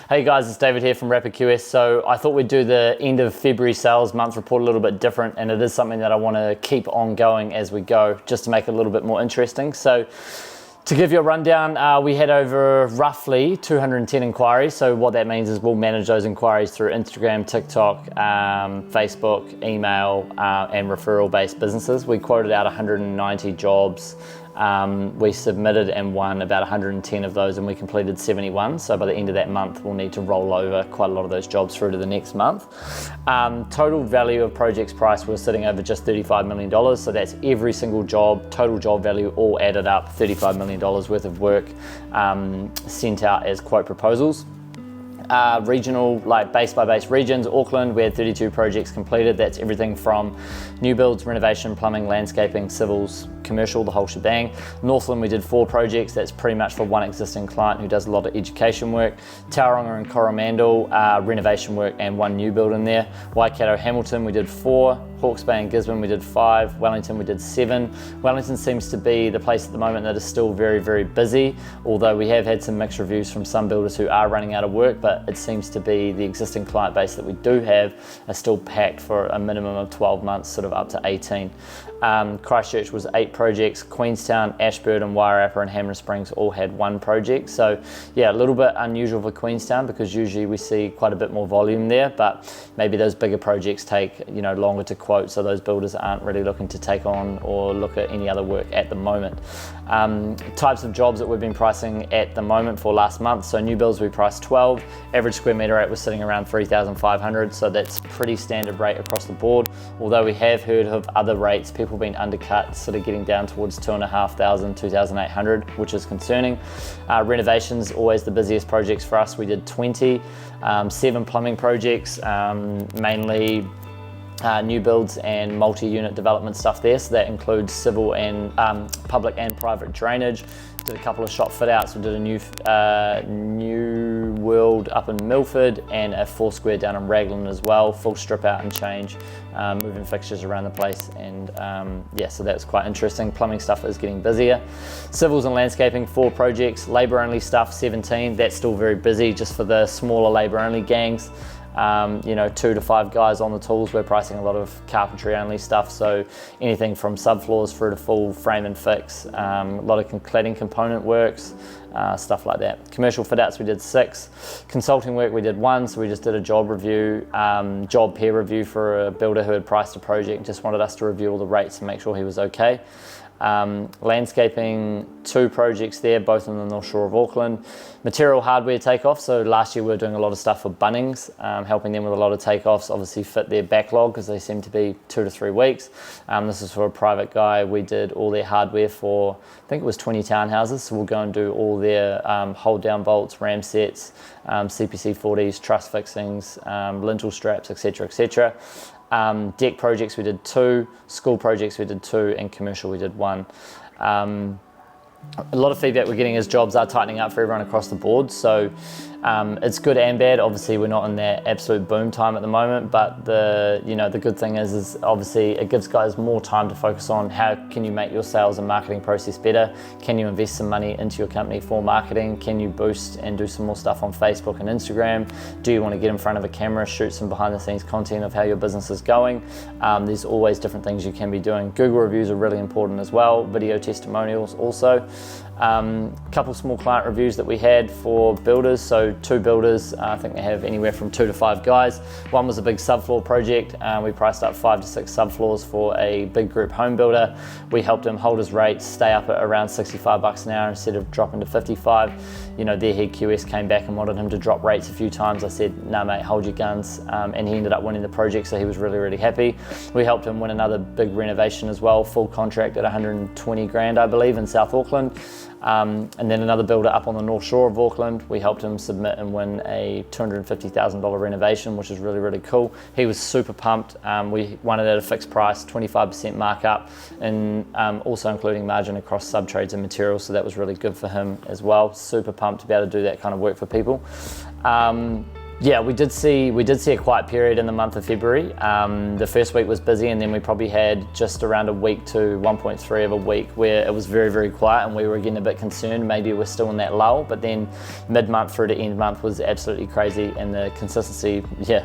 Hey guys, it's David here from RapidQS. So I thought we'd do the end of February sales month report a little bit different, and it is something that I want to keep on going as we go, just to make it a little bit more interesting. So to give you a rundown, we had over roughly 210 inquiries. So what that means is we'll manage those inquiries through Instagram, TikTok, Facebook, email, and referral-based businesses. We quoted out 190 jobs. We submitted and won about 110 of those, and we completed 71. So by the end of that month, we'll need to roll over quite a lot of those jobs through to the next month. Total value of projects priced, we're sitting over just $35 million. So that's every single job, total job value, all added up, $35 million worth of work sent out as quote proposals. Regional, like base by base regions, Auckland, we had 32 projects completed. That's everything from new builds, renovation, plumbing, landscaping, civils, commercial, the whole shebang. Northland, we did 4 projects. That's pretty much for one existing client who does a lot of education work. Tauranga and Coromandel, renovation work and 1 new build in there. Waikato, Hamilton, we did 4. Hawke's Bay and Gisborne, we did 5. Wellington, we did 7. Wellington seems to be the place at the moment that is still very, very busy, although we have had some mixed reviews from some builders who are running out of work, but it seems to be the existing client base that we do have are still packed for a minimum of 12 months, sort of up to 18. Christchurch was 8 projects. Queenstown, Ashburton, Wairarapa and Hammer Springs all had 1 project. So yeah, a little bit unusual for Queenstown because usually we see quite a bit more volume there, but maybe those bigger projects take, you know, longer to quote, so those builders aren't really looking to take on or look at any other work at the moment. Types of jobs that we've been pricing at the moment for last month. So new builds we priced 12, average square meter rate was sitting around 3,500, so that's pretty standard rate across the board. Although we have heard of other rates, people being undercut, sort of getting down towards 2,500, 2,800, which is concerning. Renovations, always the busiest projects for us. We did 20, 7 plumbing projects, mainly new builds and multi-unit development stuff there. So that includes civil and public and private drainage. Did a couple of shop fit outs. We did a new world up in Milford and a 4 square down in Raglan as well. Full strip out and change, moving fixtures around the place, and yeah, so that's quite interesting. Plumbing stuff is getting busier. Civils and landscaping, 4 projects. Labour only stuff, 17. That's still very busy just for the smaller labour only gangs. You know, 2 to 5 guys on the tools. We're pricing a lot of carpentry only stuff, so anything from subfloors through to full frame and fix, a lot of cladding component works, stuff like that. Commercial fit outs we did 6, consulting work we did 1, so we just did a job review, job peer review for a builder who had priced a project, just wanted us to review all the rates and make sure he was okay. Landscaping, 2 projects there, both in the North Shore of Auckland. Material hardware takeoff, so last year we were doing a lot of stuff for Bunnings, helping them with a lot of takeoffs, obviously fit their backlog because they seem to be 2 to 3 weeks. This is for a private guy. We did all their hardware for, I think it was 20 townhouses, so we'll go and do all their hold down bolts, ram sets, CPC 40s, truss fixings, lintel straps, etc, etc. Deck projects we did 2, school projects we did 2, and commercial we did 1. A lot of feedback we're getting is jobs are tightening up for everyone across the board, so it's good and bad. Obviously we're not in that absolute boom time at the moment, but the good thing is obviously it gives guys more time to focus on how can you make your sales and marketing process better. Can you invest some money into your company for marketing? Can you boost and do some more stuff on Facebook and Instagram? Do you want to get in front of a camera, shoot some behind the scenes content of how your business is going? There's always different things you can be doing. Google reviews are really important as well, video testimonials also. Couple small client reviews that we had for builders, so 2 builders, I think they have anywhere from 2 to 5 guys. One was a big subfloor project. We priced up 5 to 6 subfloors for a big group home builder. We helped him hold his rates, stay up at around 65 bucks an hour instead of dropping to 55. You know, their head QS came back and wanted him to drop rates a few times. I said, no mate, hold your guns, and he ended up winning the project, so he was really, really happy. We helped him win another big renovation as well, full contract at 120 grand, I believe, in South Auckland. And then another builder up on the North Shore of Auckland, we helped him submit and win a $250,000 renovation, which is really, really cool. He was super pumped. We won it at a fixed price, 25% markup, and also including margin across sub-trades and materials, so that was really good for him as well. Super pumped to be able to do that kind of work for people. Yeah, we did see a quiet period in the month of February. The first week was busy, and then we probably had just around a week to 1.3 of a week where it was very, very quiet, and we were getting a bit concerned. Maybe we're still in that lull, but then mid-month through to end month was absolutely crazy, and the consistency,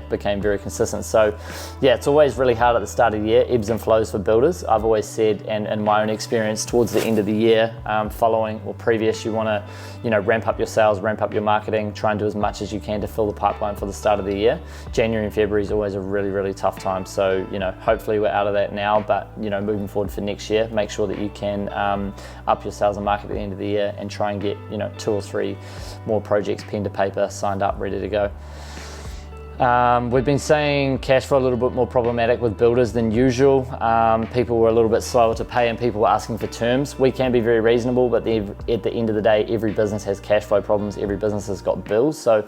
became very consistent. So, it's always really hard at the start of the year, ebbs and flows for builders. I've always said, and in my own experience, towards the end of the year, following or previous, you want to, ramp up your sales, ramp up your marketing, try and do as much as you can to fill the pipeline for the start of the year. January and February is always a really, really tough time. So, hopefully we're out of that now, but, moving forward for next year, make sure that you can up your sales and market at the end of the year and try and get, 2 or 3 more projects pen to paper, signed up, ready to go. We've been seeing cash flow a little bit more problematic with builders than usual. People were a little bit slower to pay and people were asking for terms. We can be very reasonable, but at the end of the day, every business has cash flow problems. Every business has got bills. So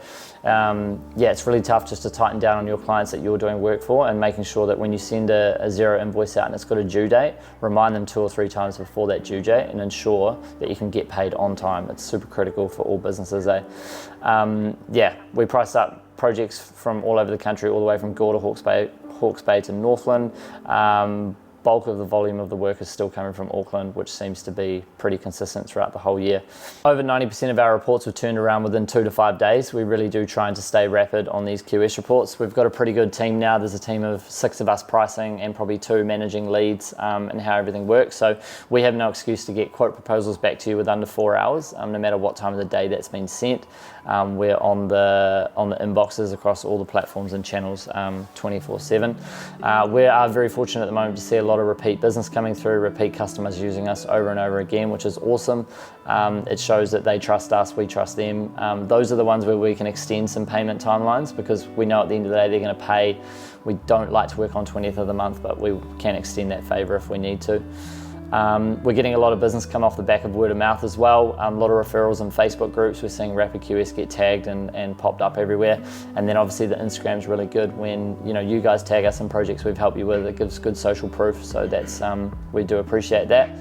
it's really tough just to tighten down on your clients that you're doing work for, and making sure that when you send a zero invoice out and it's got a due date, remind them 2 or 3 times before that due date and ensure that you can get paid on time. It's super critical for all businesses. We priced up projects from all over the country, all the way from Gore to Hawke's Bay to Northland. Bulk of the volume of the work is still coming from Auckland, which seems to be pretty consistent throughout the whole year. Over 90% of our reports were turned around within 2 to 5 days. We really do try to stay rapid on these QS reports. We've got a pretty good team now. There's a team of 6 of us pricing and probably 2 managing leads and how everything works. So we have no excuse to get quote proposals back to you with under 4 hours, no matter what time of the day that's been sent. We're on the inboxes across all the platforms and channels 24/7. We are very fortunate at the moment to see a lot of repeat business coming through, repeat customers using us over and over again, which is awesome. It shows that they trust us, we trust them. Those are the ones where we can extend some payment timelines, because we know at the end of the day they're going to pay. We don't like to work on 20th of the month, but we can extend that favour if we need to. We're getting a lot of business come off the back of word of mouth as well. A lot of referrals in Facebook groups. We're seeing RapidQS get tagged and popped up everywhere. And then obviously the Instagram's really good when you guys tag us in projects we've helped you with. It gives good social proof. So that's we do appreciate that.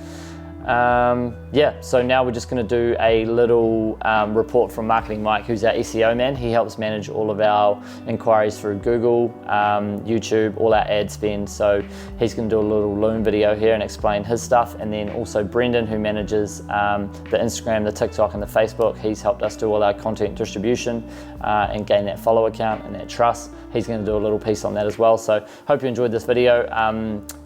So now we're just going to do a little report from Marketing Mike, who's our SEO man. He helps manage all of our inquiries through Google, YouTube, all our ad spend. So he's going to do a little Loom video here and explain his stuff. And then also Brendan, who manages the Instagram, the TikTok and the Facebook. He's helped us do all our content distribution and gain that follow account and that trust. He's going to do a little piece on that as well. So hope you enjoyed this video.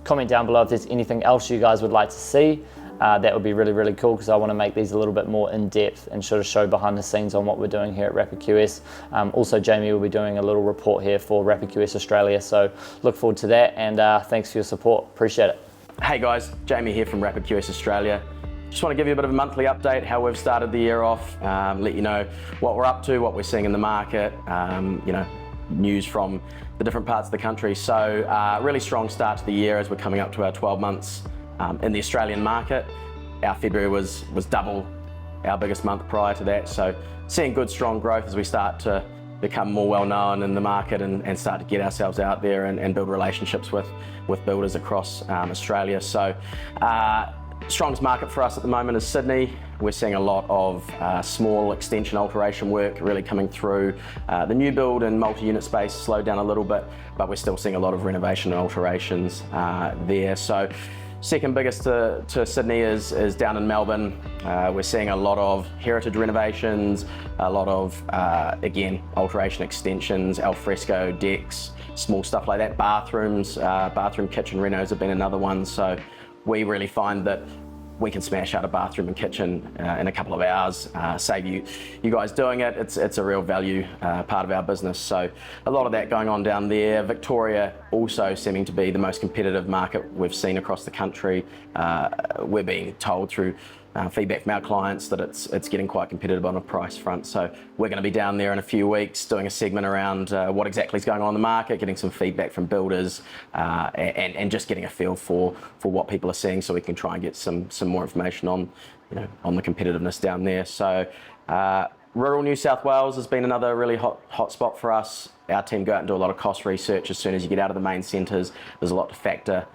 Comment down below if there's anything else you guys would like to see. That would be really, really cool, because I want to make these a little bit more in-depth and sort of show behind the scenes on what we're doing here at RapidQS. Also, Jamie will be doing a little report here for RapidQS Australia, so look forward to that, and thanks for your support. Appreciate it. Hey guys, Jamie here from RapidQS Australia. Just want to give you a bit of a monthly update, how we've started the year off, let you know what we're up to, what we're seeing in the market, news from the different parts of the country. So really strong start to the year as we're coming up to our 12 months in the Australian market. Our February was double our biggest month prior to that. So seeing good strong growth as we start to become more well known in the market and start to get ourselves out there and build relationships with builders across Australia. So strongest market for us at the moment is Sydney. We're seeing a lot of small extension alteration work really coming through. The new build and multi-unit space slowed down a little bit, but we're still seeing a lot of renovation and alterations there. So second biggest to Sydney is down in Melbourne. We're seeing a lot of heritage renovations, a lot of, again, alteration extensions, alfresco decks, small stuff like that. Bathrooms, bathroom kitchen renos have been another one. So we really find that we can smash out a bathroom and kitchen in a couple of hours, save you guys doing it. It's a real value part of our business. So a lot of that going on down there. Victoria also seeming to be the most competitive market we've seen across the country. We're being told through feedback from our clients that it's getting quite competitive on a price front. So we're going to be down there in a few weeks doing a segment around what exactly is going on in the market, getting some feedback from builders and just getting a feel for what people are seeing, so we can try and get some more information on the competitiveness down there. So rural New South Wales has been another really hot spot for us. Our team go out and do a lot of cost research as soon as you get out of the main centres. There's a lot to factor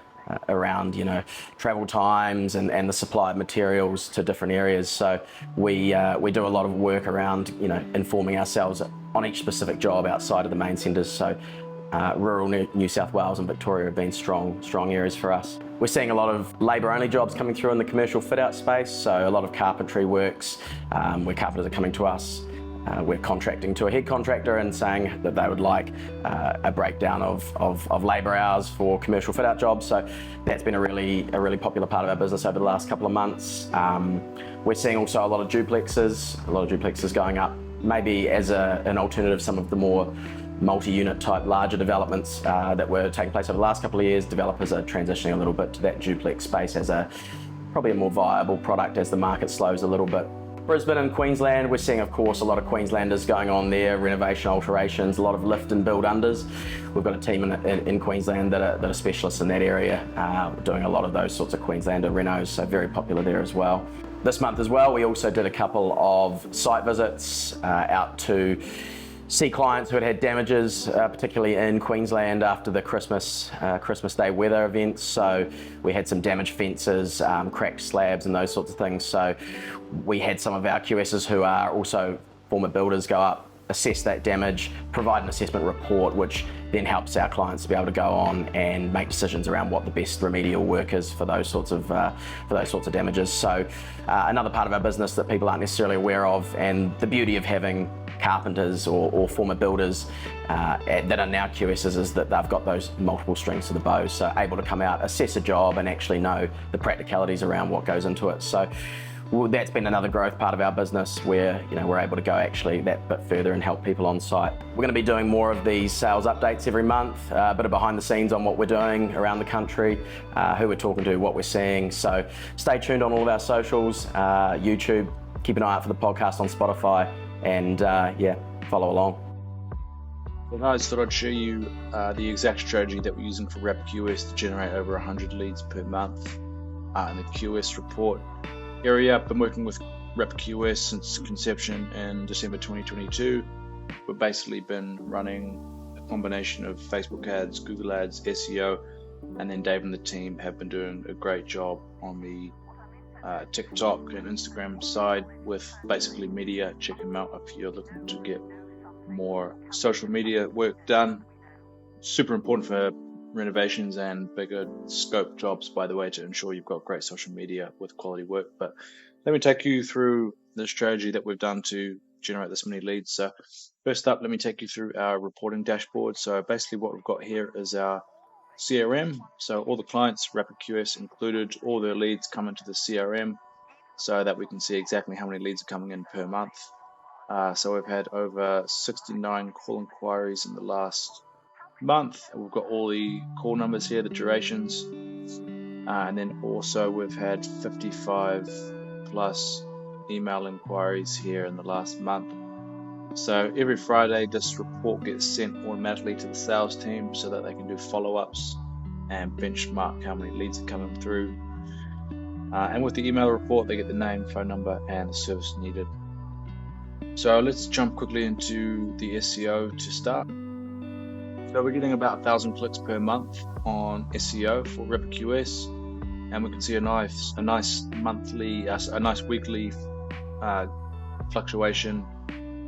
around, you know, travel times and the supply of materials to different areas. So we do a lot of work around, you know, informing ourselves on each specific job outside of the main centres. So rural New South Wales and Victoria have been strong areas for us. We're seeing a lot of labour-only jobs coming through in the commercial fit-out space, so a lot of carpentry works where carpenters are coming to us. We're contracting to a head contractor and saying that they would like a breakdown of labour hours for commercial fit-out jobs. So that's been a really popular part of our business over the last couple of months. We're seeing also a lot of duplexes going up, maybe as an alternative to some of the more multi-unit type larger developments that were taking place over the last couple of years. Developers are transitioning a little bit to that duplex space as probably a more viable product as the market slows a little bit. Brisbane and Queensland, we're seeing of course a lot of Queenslanders going on there, renovation, alterations, a lot of lift and build unders. We've got a team in Queensland that are specialists in that area, doing a lot of those sorts of Queenslander renos, so very popular there as well. This month as well, we also did a couple of site visits out to see clients who had damages, particularly in Queensland after the Christmas Day weather events. So we had some damaged fences, cracked slabs and those sorts of things. So we had some of our QSs who are also former builders go up, assess that damage, provide an assessment report, which then helps our clients to be able to go on and make decisions around what the best remedial work is for those sorts of damages. So another part of our business that people aren't necessarily aware of, and the beauty of having carpenters or former builders that are now QSs is that they've got those multiple strings to the bow, so able to come out, assess a job and actually know the practicalities around what goes into it. So that's been another growth part of our business where, you know, we're able to go actually that bit further and help people on site. We're going to be doing more of these sales updates every month, a bit of behind the scenes on what we're doing around the country, who we're talking to, what we're seeing. So stay tuned on all of our socials, YouTube, keep an eye out for the podcast on Spotify, and yeah, follow along. Well, guys, thought I'd show you the exact strategy that we're using for RapidQS to generate over 100 leads per month in the QS report area. I've been working with RapidQS since conception in December 2022. We've basically been running a combination of Facebook ads, Google ads, SEO, and then Dave and the team have been doing a great job on the TikTok and Instagram side with basically media. Check them out if you're looking to get more social media work done. Super important for renovations and bigger scope jobs, by the way, to ensure you've got great social media with quality work. But let me take you through the strategy that we've done to generate this many leads. So first up, let me take you through our reporting dashboard. So basically what we've got here is our CRM. So all the clients, RapidQS included, all their leads come into the CRM so that we can see exactly how many leads are coming in per month. So we've had over 69 call inquiries in the last month. We've got all the call numbers here, the durations, and then also we've had 55 plus email inquiries here in the last month. So every Friday this report gets sent automatically to the sales team so that they can do follow-ups and benchmark how many leads are coming through. And with the email report they get the name, phone number and the service needed. So let's jump quickly into the SEO to start. So we're getting about 1,000 clicks per month on SEO for RapidQS, and we can see a nice weekly fluctuation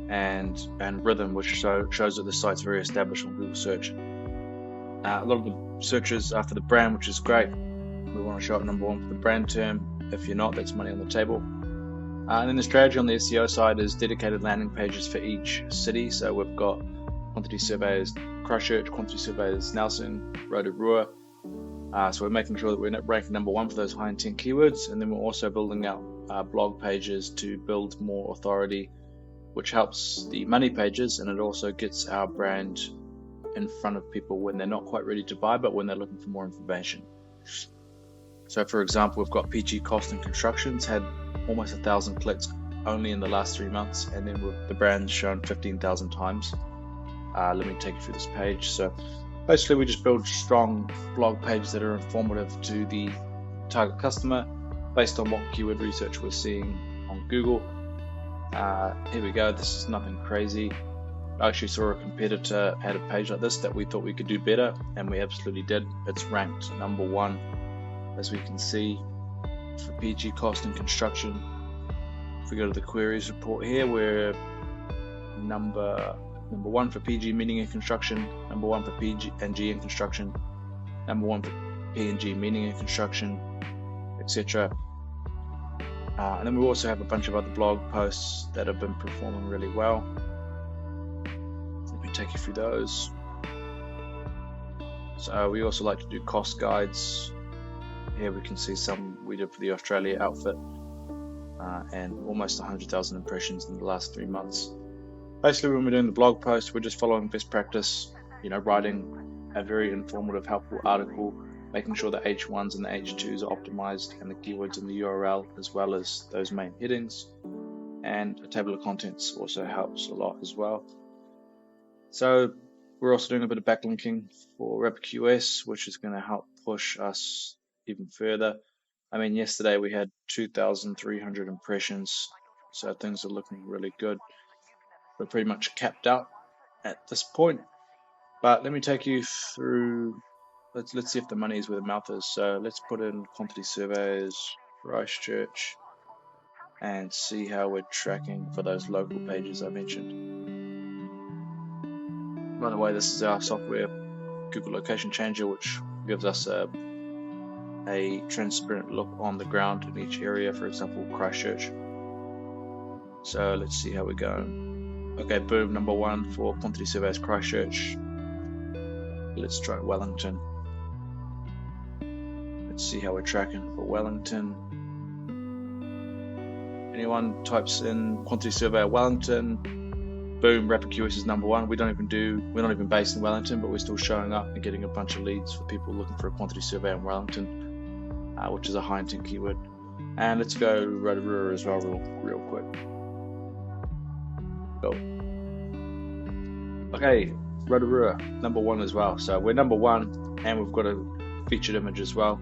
and rhythm, which shows that the site's very established on Google search. A lot of the searches are for the brand, which is great. We want to show up number one for the brand term. If you're not, that's money on the table. And then the strategy on the SEO side is dedicated landing pages for each city. So we've got quantity surveyors Christchurch, quantity surveyors Nelson, Rotorua. So we're making sure that we're ranking number one for those high intent keywords, and then we're also building out blog pages to build more authority, which helps the money pages, and it also gets our brand in front of people when they're not quite ready to buy, but when they're looking for more information. So for example, we've got PG Cost and Constructions had almost 1,000 clicks only in the last 3 months, and then the brand's shown 15,000 times. Let me take you through this page. So basically we just build strong blog pages that are informative to the target customer based on what keyword research we're seeing on Google. Here we go. This is nothing crazy. I actually saw a competitor had a page like this that we thought we could do better, and we absolutely did. It's ranked number 1, as we can see, for PG cost and construction. If we go to the queries report here, we're number 1 for PG meaning and construction, number 1 for PG and G in construction, number 1 for P&G meaning and construction, etc. And then we also have a bunch of other blog posts that have been performing really well. Let me take you through those. So we also like to do cost guides. Here we can see some we did for the Australia outfit, and almost 100,000 impressions in the last 3 months. Basically, when we're doing the blog post, we're just following best practice, writing a very informative, helpful article, making sure the H1s and the H2s are optimized, and the keywords in the URL, as well as those main headings. And a table of contents also helps a lot as well. So we're also doing a bit of backlinking for RapidQS, which is going to help push us even further. I mean, yesterday we had 2,300 impressions, so things are looking really good. We're pretty much capped out at this point, but let me take you through. Let's see if the money is where the mouth is. So let's put in quantity surveys, Christchurch, and see how we're tracking for those local pages I mentioned. By the way, this is our software, Google Location Changer, which gives us a transparent look on the ground in each area, for example, Christchurch. So let's see how we're going. Okay, boom, number 1 for quantity surveys, Christchurch. Let's try Wellington. Let's see how we're tracking for Wellington. Anyone types in quantity survey Wellington, boom, RapidQS is number 1. We're not even based in Wellington, but we're still showing up and getting a bunch of leads for people looking for a quantity survey in Wellington, which is a high intent keyword. And let's go Rotorua as well real quick. Go. Okay, Rotorua, number 1 as well. So we're number 1, and we've got a featured image as well.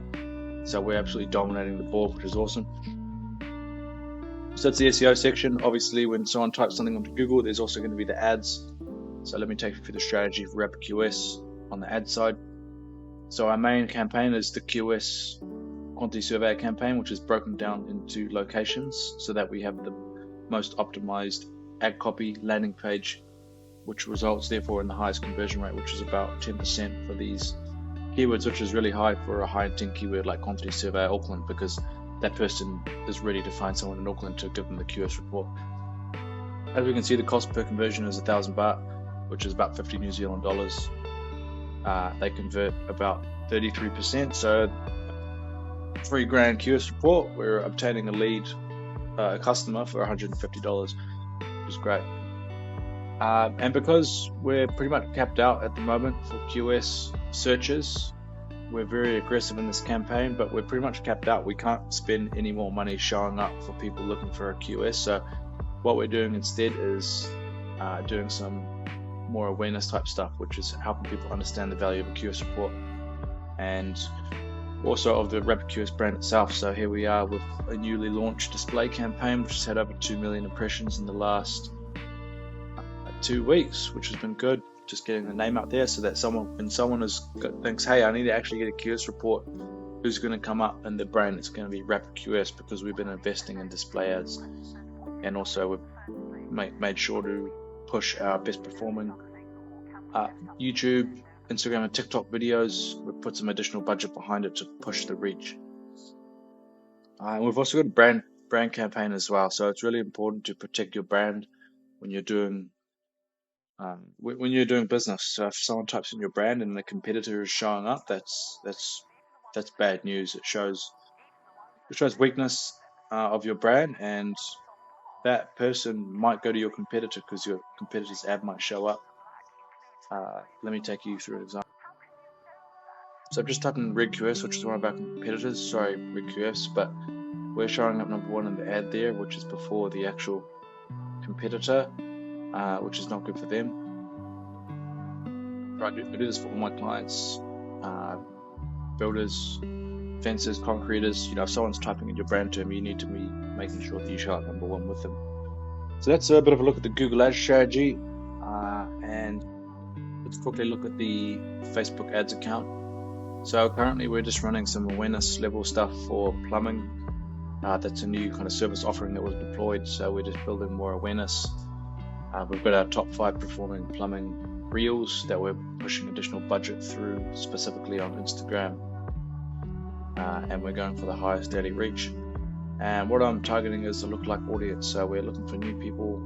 So we're absolutely dominating the board, which is awesome. So that's the SEO section. Obviously, when someone types something onto Google, there's also going to be the ads. So let me take you through the strategy for RapidQS on the ad side. So our main campaign is the QS quantity survey campaign, which is broken down into locations so that we have the most optimized ad copy landing page, which results therefore in the highest conversion rate, which is about 10% for these keywords, which is really high for a high intent keyword like quantity survey Auckland, because that person is ready to find someone in Auckland to give them the QS report. As we can see, the cost per conversion is 1,000 baht, which is about 50 New Zealand dollars. They convert about 33%, so $3,000 QS report, we're obtaining a lead, a customer for $150, which is great. And because we're pretty much capped out at the moment for QS searches, we're very aggressive in this campaign, but we're pretty much capped out. We can't spend any more money showing up for people looking for a QS. So what we're doing instead is doing some more awareness type stuff, which is helping people understand the value of a QS report and also of the RapidQS brand itself. So here we are with a newly launched display campaign, which has had over 2 million impressions in the last 2 weeks, which has been good. Just getting the name out there so that when someone thinks, hey, I need to actually get a QS report, who's going to come up in the brain? It's going to be RapidQS, because we've been investing in display ads, and also we've made sure to push our best performing YouTube, Instagram, and TikTok videos. We've put some additional budget behind it to push the reach. And we've also got a brand campaign as well. So it's really important to protect your brand when you're doing business. So if someone types in your brand and the competitor is showing up, that's bad news. It shows weakness of your brand, and that person might go to your competitor because your competitor's ad might show up. Let me take you through an example. So I've just typed in RedQS, which is one of our competitors. Sorry, RedQS, but we're showing up number 1 in the ad there, which is before the actual competitor, which is not good for them. I do this for all my clients, builders, fencers, concreters. If someone's typing in your brand term, you need to be making sure that you show up number 1 with them. So that's a bit of a look at the Google Ads strategy. And let's quickly look at the Facebook ads account. So currently we're just running some awareness level stuff for plumbing. That's a new kind of service offering that was deployed, so we're just building more awareness. We've got our top 5 performing plumbing reels that we're pushing additional budget through, specifically on Instagram, and we're going for the highest daily reach. And what I'm targeting is a lookalike audience, so we're looking for new people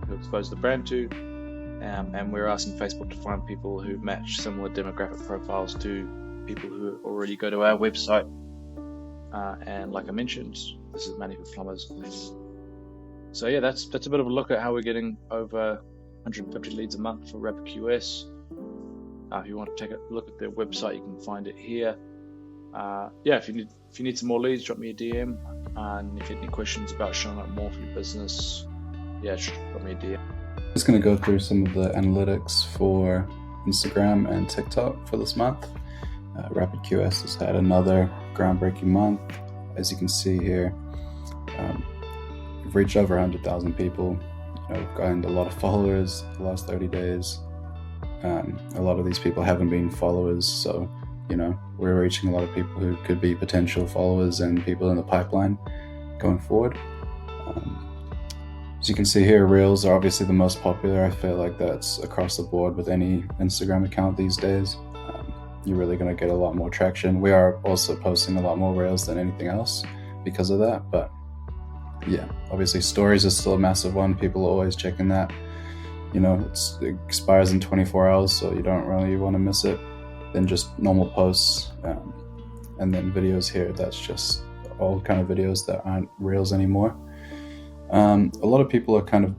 who expose the brand to, and we're asking Facebook to find people who match similar demographic profiles to people who already go to our website. And like I mentioned, this is mainly for plumbers. So yeah, that's a bit of a look at how we're getting over 150 leads a month for RapidQS. If you want to take a look at their website, you can find it here. If you need some more leads, drop me a DM. And if you have any questions about showing up more for your business, just drop me a DM. I'm just going to go through some of the analytics for Instagram and TikTok for this month. RapidQS has had another groundbreaking month. As you can see here, we've reached over 100,000 people. We've gained a lot of followers the last 30 days. A lot of these people haven't been followers, so we're reaching a lot of people who could be potential followers and people in the pipeline going forward. As you can see here, Reels are obviously the most popular. I feel like that's across the board with any Instagram account these days. You're really going to get a lot more traction. We are also posting a lot more Reels than anything else because of that, but yeah, obviously stories is still a massive one. People are always checking that. It expires in 24 hours, so you don't really want to miss it. Then just normal posts, and then videos here. That's just all kind of videos that aren't Reels anymore. A lot of people are kind of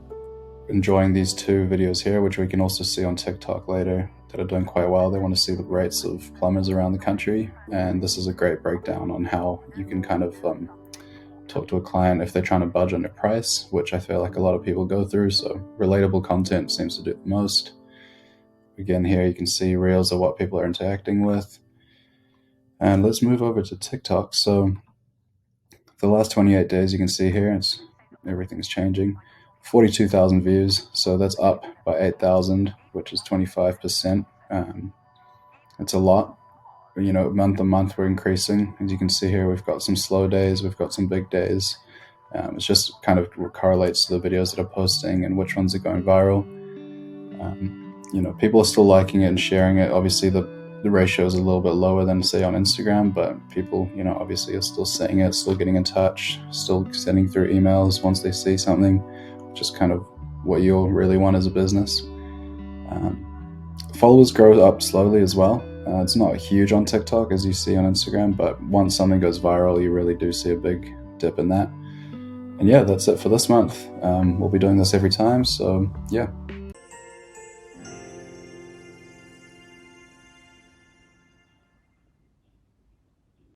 enjoying these 2 videos here, which we can also see on TikTok later, that are doing quite well. They want to see the rates of plumbers around the country, and this is a great breakdown on how you can kind of talk to a client if they're trying to budge on their price, which I feel like a lot of people go through. So relatable content seems to do the most. Again, here you can see Reels are what people are interacting with. And let's move over to TikTok. So the last 28 days, you can see here, everything's changing. 42,000 views, so that's up by 8,000, which is 25%. It's a lot. Month to month we're increasing. As you can see here, we've got some slow days, we've got some big days. It's just kind of correlates to the videos that are posting and which ones are going viral. People are still liking it and sharing it. Obviously the ratio is a little bit lower than say on Instagram, but people, obviously are still seeing it, still getting in touch, still sending through emails once they see something, which is kind of what you'll really want as a business. Followers grow up slowly as well. It's not huge on TikTok as you see on Instagram, but once something goes viral, you really do see a big dip in that. And yeah, that's it for this month. We'll be doing this every time. So yeah,